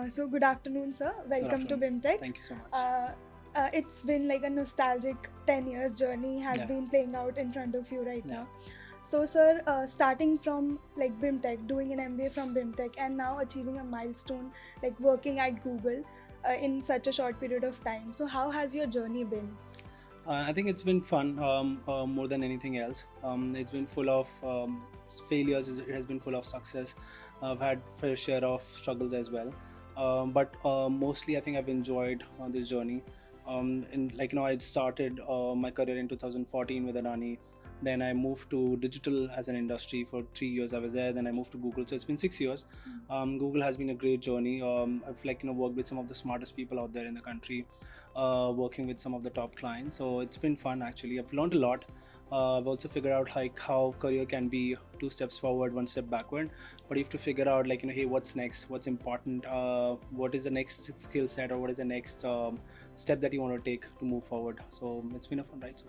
So good afternoon, sir. Welcome to BIMTECH. Thank you so much. It's been like a nostalgic 10 years journey has been playing out in front of you right now. So, sir, starting from like BIMTECH, doing an MBA from BIMTECH, and now achieving a milestone like working at Google in such a short period of time. So, how has your journey been? I think it's been fun more than anything else. It's been full of failures. It has been full of success. I've had fair share of struggles as well. But mostly, I think I've enjoyed this journey. I started my career in 2014 with Adani. Then I moved to digital as an industry for 3 years. I was there. Then I moved to Google. So it's been 6 years. Google has been a great journey. I've worked with some of the smartest people out there in the country, working with some of the top clients. So it's been fun actually. I've learned a lot. I've also figured out how career can be 2 steps forward, 1 step backward. But you have to figure out hey, what's next? What's important? What is the next skill set, or what is the next step that you want to take to move forward? So it's been a fun ride.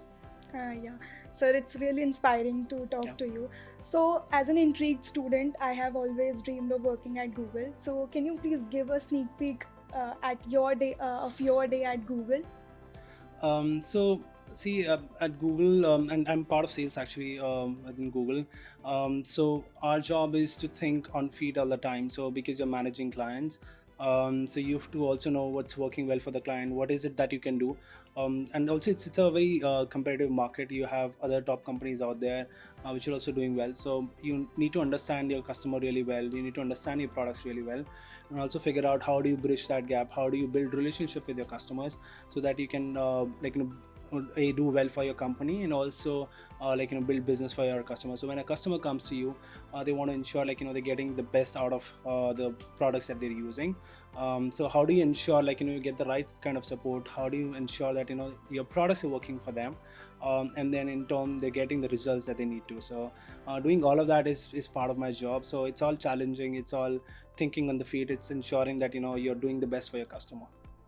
Yeah, sir, it's really inspiring to talk to you. So, as an intrigued student, I have always dreamed of working at Google. So, can you please give a sneak peek at your day at Google? At Google, and I'm part of sales actually within Google. So our job is to think on feet all the time. So because you're managing clients, so you have to also know what's working well for the client. What is it that you can do? And also it's a very competitive market. You have other top companies out there which are also doing well. So you need to understand your customer really well. You need to understand your products really well, and also figure out how do you bridge that gap. How do you build relationship with your customers so that you can do well for your company, and also build business for your customers. So when a customer comes to you, they want to ensure they're getting the best out of the products that they're using. So how do you ensure you get the right kind of support? How do you ensure that your products are working for them, and then in turn they're getting the results that they need to? So doing all of that is part of my job. So it's all challenging, it's all thinking on the feet, it's ensuring that you're doing the best for your customer.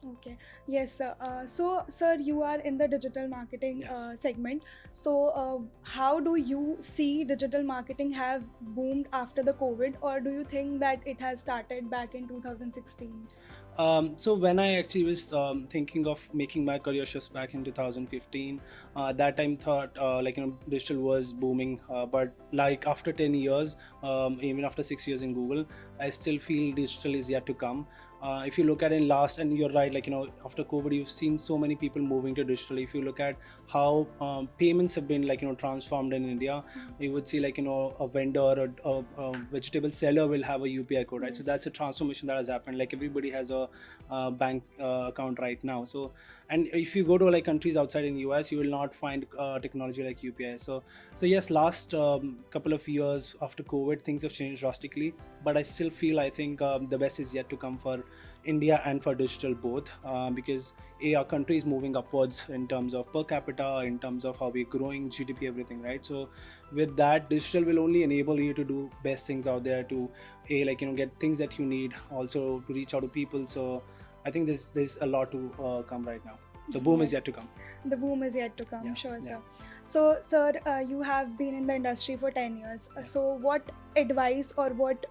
Okay. Yes, sir. So, sir, you are in the digital marketing segment. So, how do you see digital marketing have boomed after the COVID, or do you think that it has started back in 2016? So when I actually was thinking of making my career shifts back in 2015, that time thought digital was booming. But after 10 years, even after 6 years in Google, I still feel digital is yet to come. If you look at in last, and you're right, after COVID, you've seen so many people moving to digital. If you look at how payments have been transformed in India, you would see a vendor or a vegetable seller will have a UPI code, right? Yes. So that's a transformation that has happened. Everybody has a bank account right now. So, and if you go to countries outside in US, you will not find technology like UPI. So yes, last couple of years after COVID, things have changed drastically. But I still feel I think the best is yet to come for India and for digital both, because our country is moving upwards in terms of per capita, in terms of how we're growing GDP, everything, right? So with that, digital will only enable you to do best things out there, to get things that you need, also to reach out to people. So I think there's a lot to come right now. The boom is yet to come. The boom is yet to come, sure, sir. So, sir, you have been in the industry for 10 years. So, what advice or what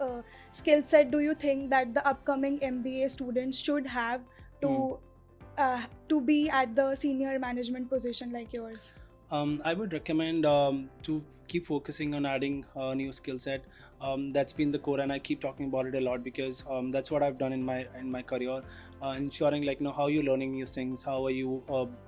skill set do you think that the upcoming MBA students should have to be at the senior management position like yours? I would recommend to keep focusing on adding a new skill set. That's been the core, and I keep talking about it a lot because that's what I've done in my career, ensuring how you're learning new things, how are you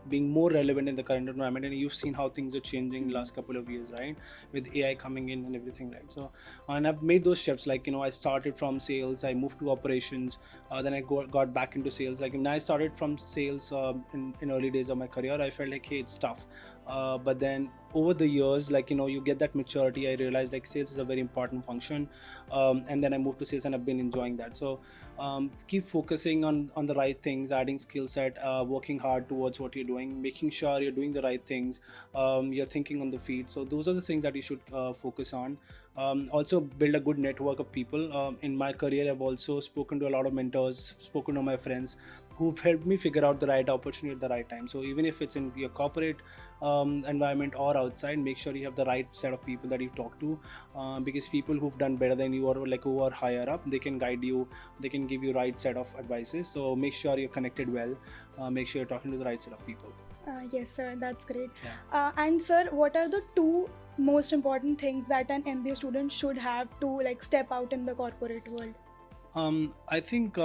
being more relevant in the current environment. And you've seen how things are changing in the last couple of years, right, with AI coming in and everything, right? So and I've made those shifts. I started from sales, I moved to operations, then I got back into sales. When I started from sales in early days of my career, I felt hey, it's tough, but then over the years, you get that maturity. I realized sales is a very important function, and then I moved to sales, and I've been enjoying that. So keep focusing on the right things, adding skill set, working hard towards what you're doing, making sure you're doing the right things, you're thinking on the feet. So those are the things that you should focus on. Also build a good network of people. In my career, I've also spoken to a lot of mentors, spoken to my friends, who've helped me figure out the right opportunity at the right time. So even if it's in your corporate environment or outside, make sure you have the right set of people that you talk to, because people who've done better than you, or like who are higher up, they can guide you, they can give you right set of advices. So make sure you're connected well, make sure you're talking to the right set of people. Yes, sir, that's great. Yeah. And sir, what are the two most important things that an MBA student should have to like step out in the corporate world? I think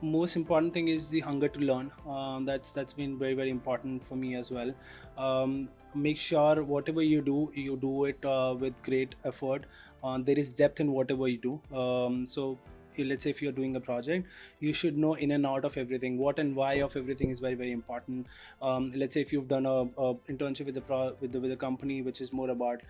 most important thing is the hunger to learn. That's been very, very important for me as well. Make sure whatever you do it with great effort. There is depth in whatever you do. So let's say if you're doing a project, you should know in and out of everything, what and why of everything is very, very important. Let's say if you've done a internship with the company, which is more about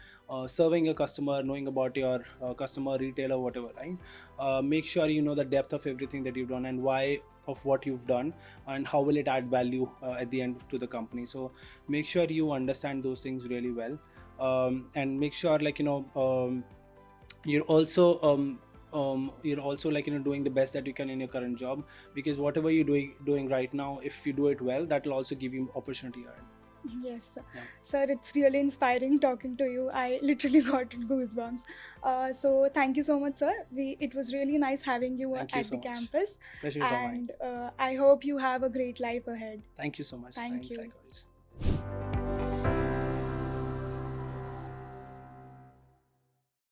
serving a customer, knowing about your customer, retailer, whatever, right? Make sure you know the depth of everything that you've done and why of what you've done, and how will it add value at the end to the company. So make sure you understand those things really well, and make sure you're also doing the best that you can in your current job, because whatever you're doing right now, if you do it well, that will also give you opportunity ahead. Yes, sir. Yeah. Sir, it's really inspiring talking to you. I literally got goosebumps. So thank you so much, sir. It was really nice having you Thank you at so the much. campus, Pleasure is all mine. and I hope you have a great life ahead. Thank you so much. Thank Thanks, you. likewise.